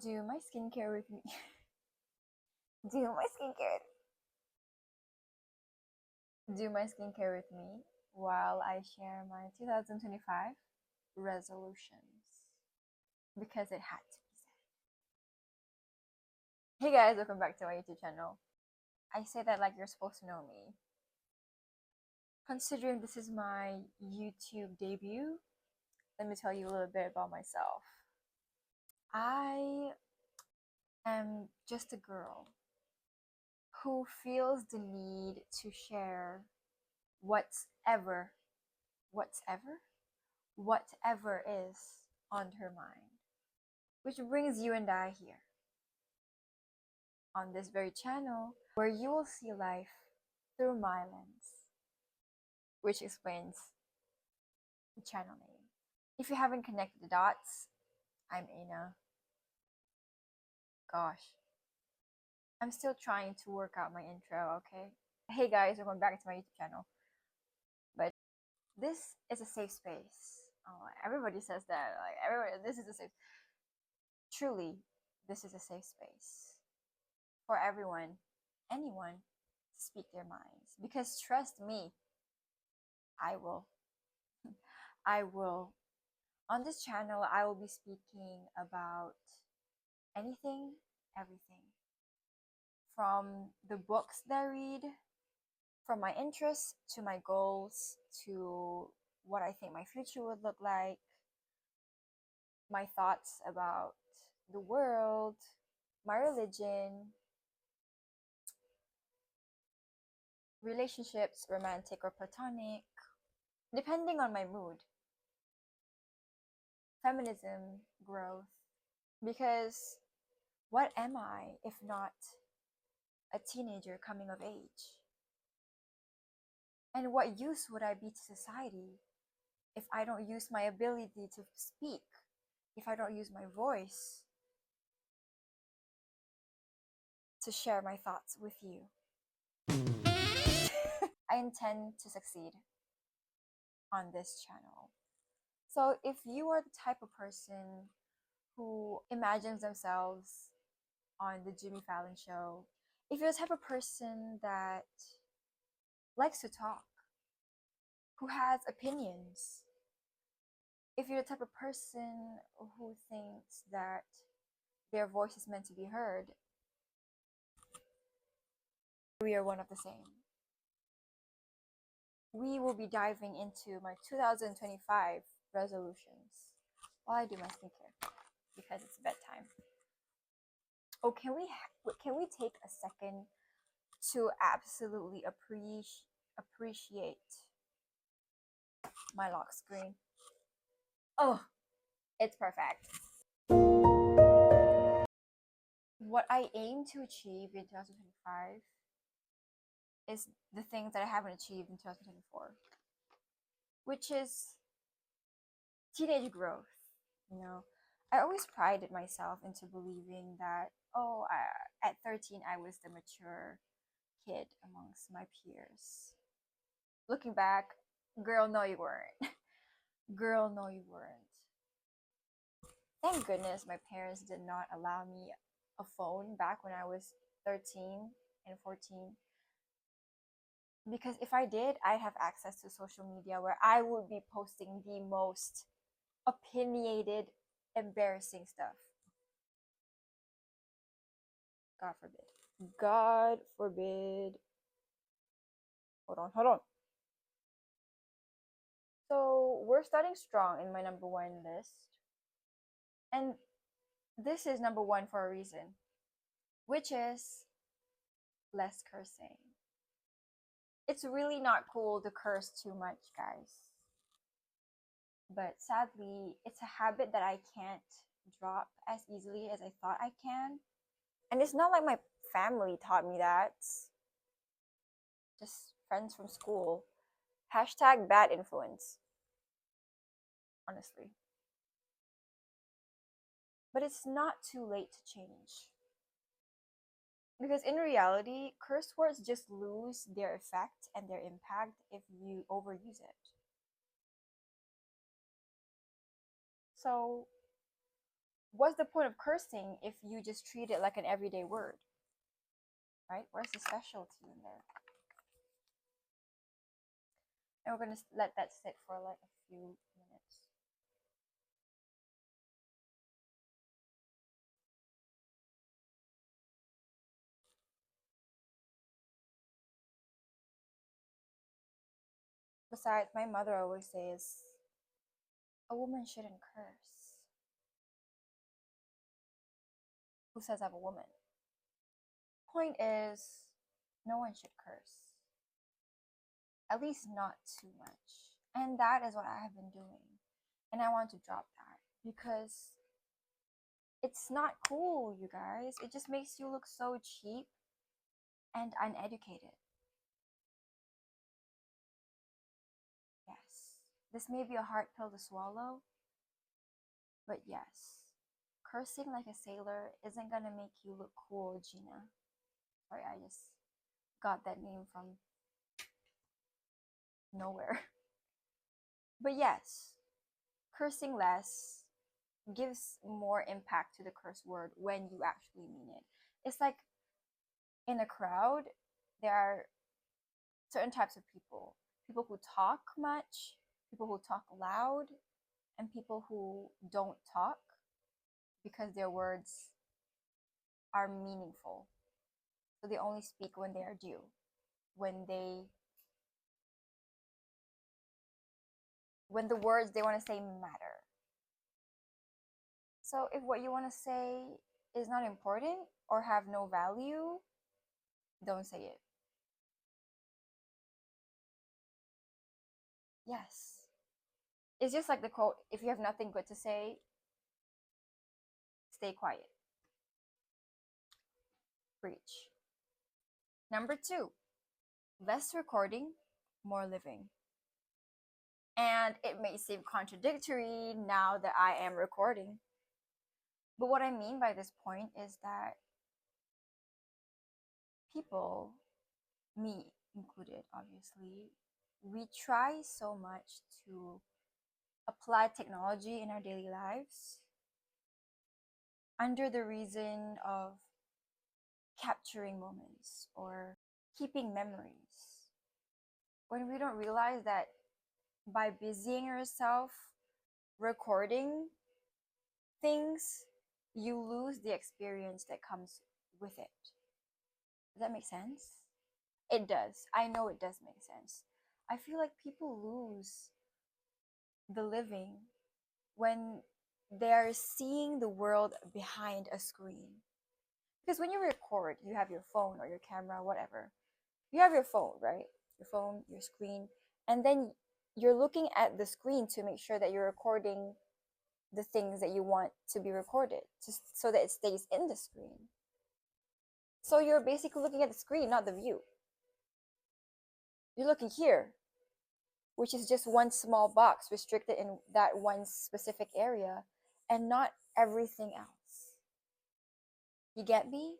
Do my skincare with me. Do my skincare. Do my skincare with me while I share my 2025 resolutions because it had to be said. Hey guys, welcome back to my YouTube channel. I say that like you're supposed to know me. Considering this is my YouTube debut, let me tell you a little bit about myself. I am just a girl who feels the need to share whatever whatever is on her mind. Which brings you and I here on this very channel where you will see life through my lens, which explains the channel name. If you haven't connected the dots, I'm Aina. Gosh, I'm still trying to work out my intro, okay? Hey guys, welcome back to my YouTube channel. But this is a safe space. Oh, everybody says that. Like everybody, this is a safe. Truly, this is a safe space for everyone, anyone, to speak their minds. Because trust me, I will. I will. On this channel, I will be speaking about anything, everything. From the books that I read, from my interests to my goals to what I think my future would look like, my thoughts about the world, my religion, relationships, romantic or platonic, depending on my mood, feminism, growth. Because what am I if not a teenager coming of age? And what use would I be to society if I don't use my ability to speak, if I don't use my voice to share my thoughts with you? I intend to succeed on this channel. So if you are the type of person who imagines themselves on the Jimmy Fallon show, if you're the type of person that likes to talk, who has opinions, if you're the type of person who thinks that their voice is meant to be heard, we are one of the same. We will be diving into my 2025 resolutions while I do my skincare because it's bedtime. Oh, can we take a second to absolutely appreciate my lock screen? Oh, it's perfect. What I aim to achieve in 2025 is the things that I haven't achieved in 2024, which is teenage growth. You know, I always prided myself into believing that, at 13, I was the mature kid amongst my peers. Looking back, girl, no, you weren't. Girl, no, you weren't. Thank goodness my parents did not allow me a phone back when I was 13 and 14. Because if I did, I'd have access to social media where I would be posting the most opinionated, embarrassing stuff. God forbid. God forbid. Hold on. So we're starting strong in my number one list. And this is number one for a reason, which is less cursing. It's really not cool to curse too much, guys. But sadly, it's a habit that I can't drop as easily as I thought I can. And it's not like my family taught me that. Just friends from school. Hashtag bad influence. Honestly. But it's not too late to change. Because in reality, curse words just lose their effect and their impact if you overuse it. So, what's the point of cursing if you just treat it like an everyday word, right? Where's the specialty in there? And we're gonna let that sit for like a few minutes. Besides, my mother always says a woman shouldn't curse. Who says I'm a woman? Point is, no one should curse. At least not too much. And that is what I have been doing. And I want to drop that because it's not cool, you guys. It just makes you look so cheap and uneducated. Yes. This may be a hard pill to swallow, but yes. Cursing like a sailor isn't gonna make you look cool, Gina. Sorry, I just got that name from nowhere. But yes, cursing less gives more impact to the curse word when you actually mean it. It's like in a crowd, there are certain types of people: people who talk much, people who talk loud, and people who don't talk because their words are meaningful. So they only speak when they are due, when the words they want to say matter. So if what you want to say is not important or have no value, don't say it. Yes. It's just like the quote, if you have nothing good to say, stay quiet. Preach. Number 2, less recording, more living. And it may seem contradictory now that I am recording. But what I mean by this point is that people, me included, obviously, we try so much to apply technology in our daily lives under the reason of capturing moments or keeping memories, when we don't realize that by busying yourself recording things, you lose the experience that comes with it. Does that make sense? It does. I know it does make sense. I feel like people lose the living when they're seeing the world behind a screen. Because when you record, you have your phone or your camera, whatever. You have your phone, right? Your phone, your screen, and then you're looking at the screen to make sure that you're recording the things that you want to be recorded, just so that it stays in the screen. So you're basically looking at the screen, not the view. You're looking here, which is just one small box restricted in that one specific area and not everything else. You get me?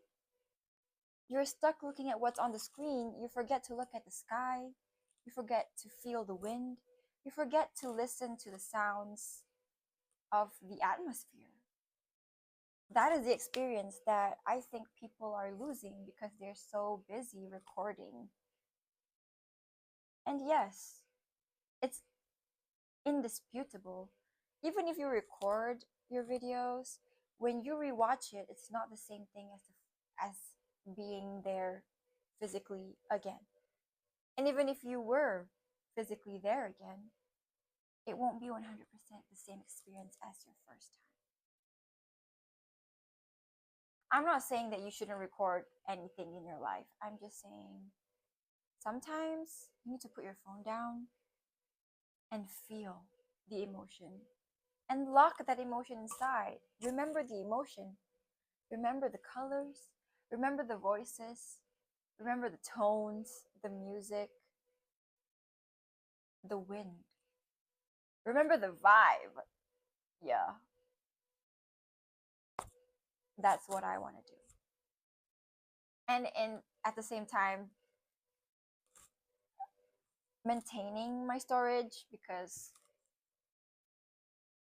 You're stuck looking at what's on the screen. You forget to look at the sky. You forget to feel the wind. You forget to listen to the sounds of the atmosphere. That is the experience that I think people are losing because they're so busy recording. And yes, it's indisputable. Even if you record your videos, when you rewatch it, it's not the same thing as being there physically again. And even if you were physically there again, it won't be 100% the same experience as your first time. I'm not saying that you shouldn't record anything in your life. I'm just saying sometimes you need to put your phone down and feel the emotion and lock that emotion inside. Remember the emotion, remember the colors, remember the voices, remember the tones, the music, the wind. Remember the vibe. Yeah, that's what I want to do. And at the same time, maintaining my storage, because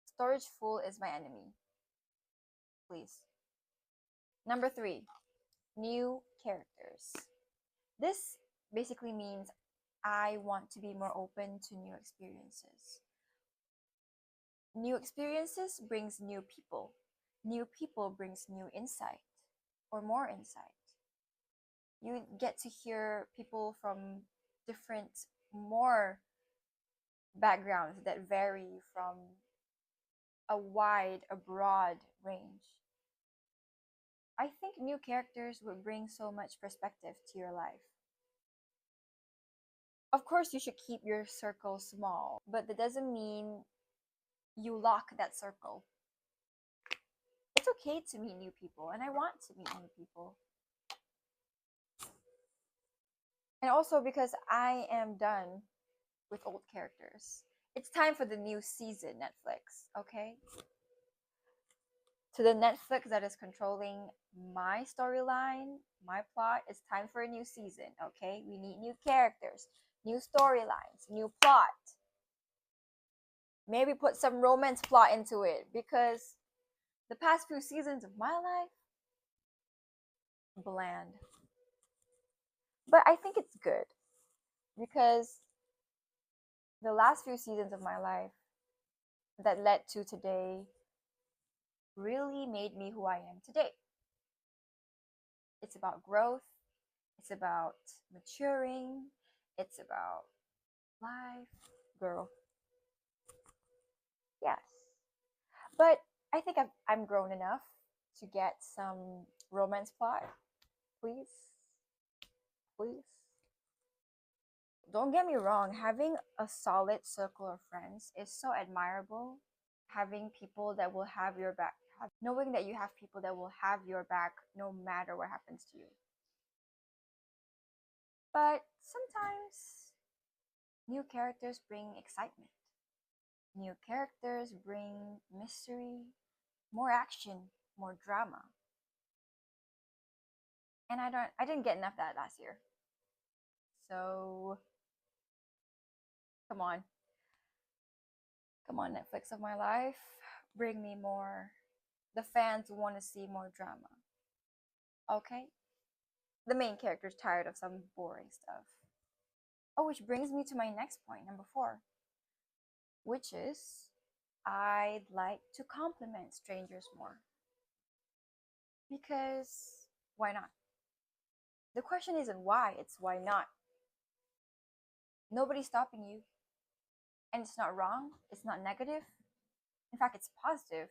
storage full is my enemy. please. Number three, new characters. This basically means I want to be more open to new experiences. New experiences brings new people. New people brings new insight or more insight. You get to hear people from different, more backgrounds that vary from a broad range. I think new characters would bring so much perspective to your life. Of course, you should keep your circle small, but that doesn't mean you lock that circle. It's okay to meet new people, and I want to meet new people. And also because I am done with old characters. It's time for the new season, Netflix, okay? To the Netflix that is controlling my storyline, my plot, it's time for a new season, okay? We need new characters, new storylines, new plot. Maybe put some romance plot into it because the past few seasons of my life, bland. But I think it's good because the last few seasons of my life that led to today really made me who I am today. It's about growth, it's about maturing, it's about life, girl. Yes. But I think I'm grown enough to get some romance plot. Please. Please. Don't get me wrong, having a solid circle of friends is so admirable. Having people that will have your back, knowing that you have people that will have your back no matter what happens to you. But sometimes new characters bring excitement. New characters bring mystery, more action, more drama. And I didn't get enough of that last year. So come on. Come on, Netflix of my life. Bring me more. The fans want to see more drama. Okay? The main character's tired of some boring stuff. Oh, which brings me to my next point, number 4, which is I'd like to compliment strangers more. Because why not? The question isn't why, it's why not. Nobody's stopping you. And it's not wrong, it's not negative. In fact, it's positive.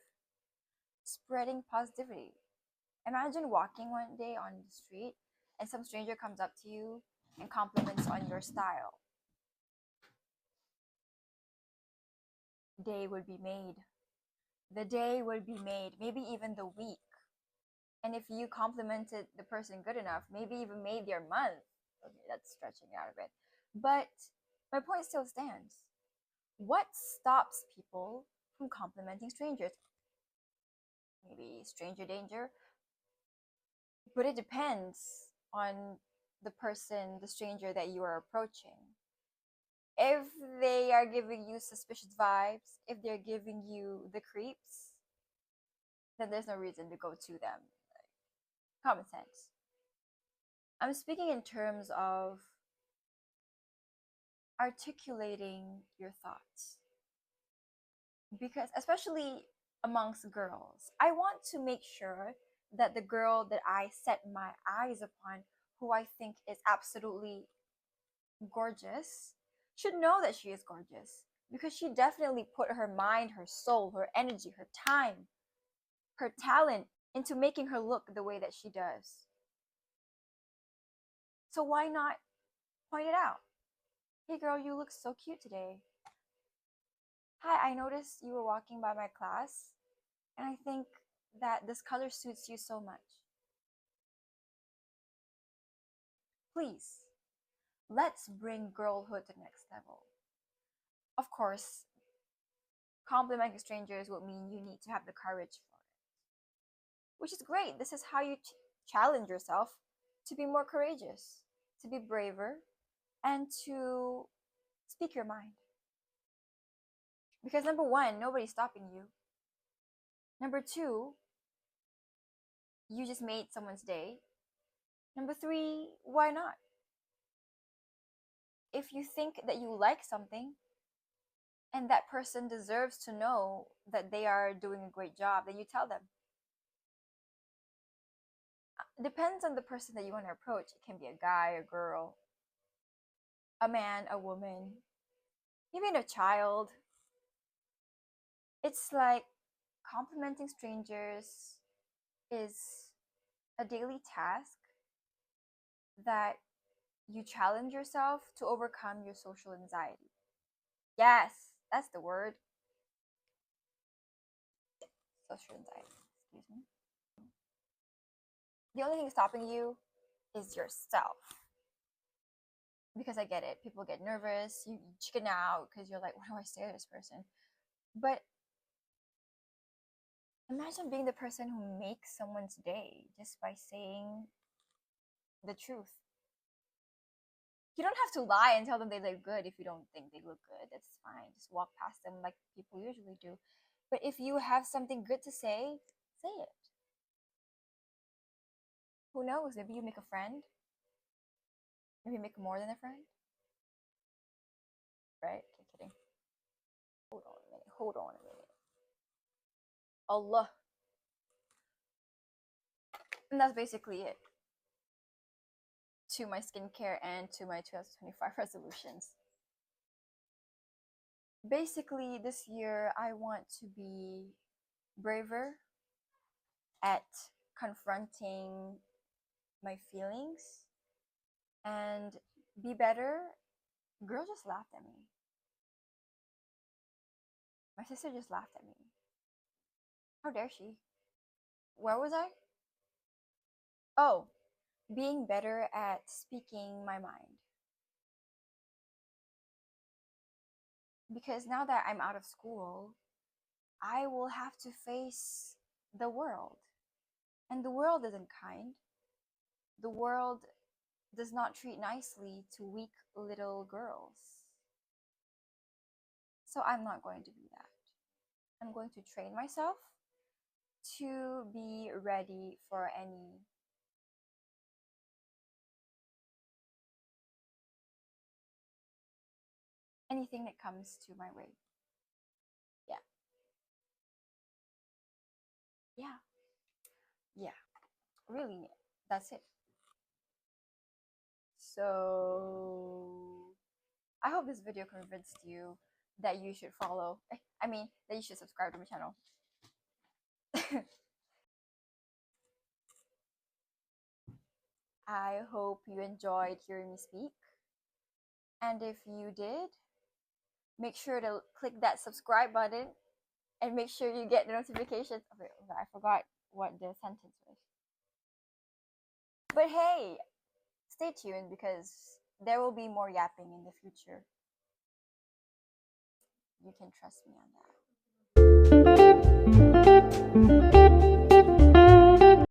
Spreading positivity. Imagine walking one day on the street and some stranger comes up to you and compliments on your style. Day would be made. The day would be made, maybe even the week. And if you complimented the person good enough, maybe even made their month. Okay, that's stretching out a bit. But my point still stands. What stops people from complimenting strangers? Maybe stranger danger, but it depends on the person, the stranger that you are approaching. If they are giving you suspicious vibes, if they're giving you the creeps, then there's no reason to go to them. Common sense. I'm speaking in terms of articulating your thoughts. Because, especially amongst girls, I want to make sure that the girl that I set my eyes upon, who I think is absolutely gorgeous, should know that she is gorgeous. Because she definitely put her mind, her soul, her energy, her time, her talent into making her look the way that she does. So why not point it out? Hey girl, you look so cute today. Hi, I noticed you were walking by my class, and I think that this color suits you so much. Please, let's bring girlhood to the next level. Of course, complimenting strangers would mean you need to have the courage for it, which is great. This is how you challenge yourself to be more courageous, to be braver, and to speak your mind. Because number 1, nobody's stopping you. Number 2, you just made someone's day. Number three, why not? If you think that you like something and that person deserves to know that they are doing a great job, then you tell them. Depends on the person that you want to approach. It can be a guy, a girl, a man, a woman, even a child. It's like complimenting strangers is a daily task that you challenge yourself to overcome your social anxiety. Yes, that's the word. Social anxiety. Excuse me. The only thing stopping you is yourself. Because I get it. People get nervous. You chicken out because you're like, what do I say to this person? But imagine being the person who makes someone's day just by saying the truth. You don't have to lie and tell them they look good if you don't think they look good. That's fine. Just walk past them like people usually do. But if you have something good to say it. Who knows? Maybe you make a friend. Maybe you make more than a friend. Right? Okay, kidding. Hold on a minute. Hold on a minute. Allah. And that's basically it. To my skincare and to my 2025 resolutions. Basically, this year I want to be braver at confronting my feelings and be better. Girl just laughed at me. My sister just laughed at me. How dare she? Where was I? Oh, being better at speaking my mind. Because now that I'm out of school, I will have to face the world. And the world isn't kind. The world does not treat nicely to weak little girls. So I'm not going to do that. I'm going to train myself to be ready for anything that comes to my way. Yeah. Yeah. Yeah. Really, that's it. So I hope this video convinced you that you should follow. I mean, that you should subscribe to my channel. I hope you enjoyed hearing me speak. And if you did, make sure to click that subscribe button and make sure you get the notifications. Okay, I forgot what the sentence was. But hey, stay tuned because there will be more yapping in the future. You can trust me on that.